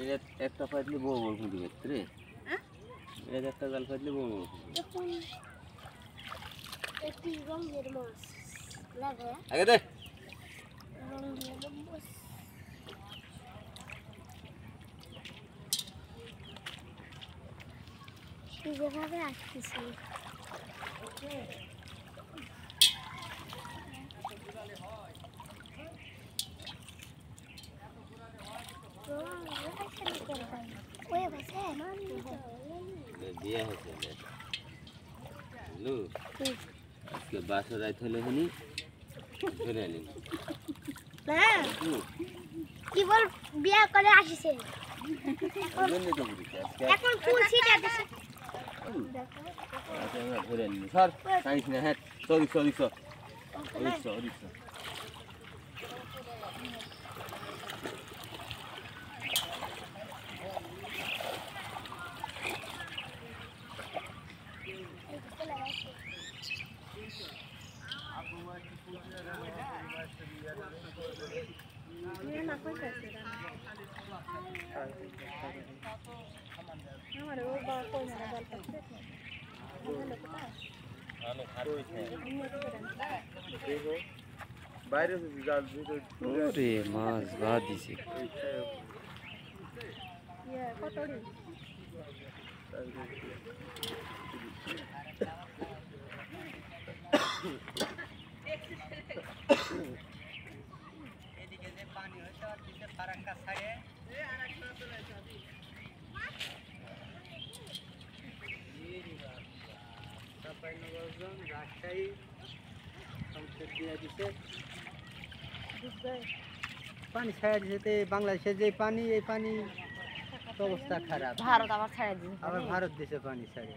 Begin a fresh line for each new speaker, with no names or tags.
এর একটা পাইলে বড় বড় ফুটি ভেতরে এর একটা জাল পাইলে বড় বড় ফুটি
এখন একটি রঙের মাছ লাগে
আগে দে
রঙের মাছ যেভাবে আসতেছি
বিয়ে হয়েছে বুঝলু আজকে বাসর রাত হলে হনি ধরে আনিনি
কি বল বিয়ে করে আসিছে এখন ফুল ছিটা দিছে
ধরে আনিনি স্যার সাইন্স না হ্যাঁ sorry sorry sorry sorry sorry বাইরে ওরে মাছ বাদ দিছে
এদিকে যে পানি হয়েছে আর দিকে ফারাক্কা ছাড়ে রাজশাহী সংসদ দিয়ে দিছে পানি ছাড়া দিছে বাংলাদেশের যে পানি এই পানি অবস্থা খারাপ
ভারত আবার ছাড়া দিয়েছে
আবার ভারত দেশে পানি ছাড়ে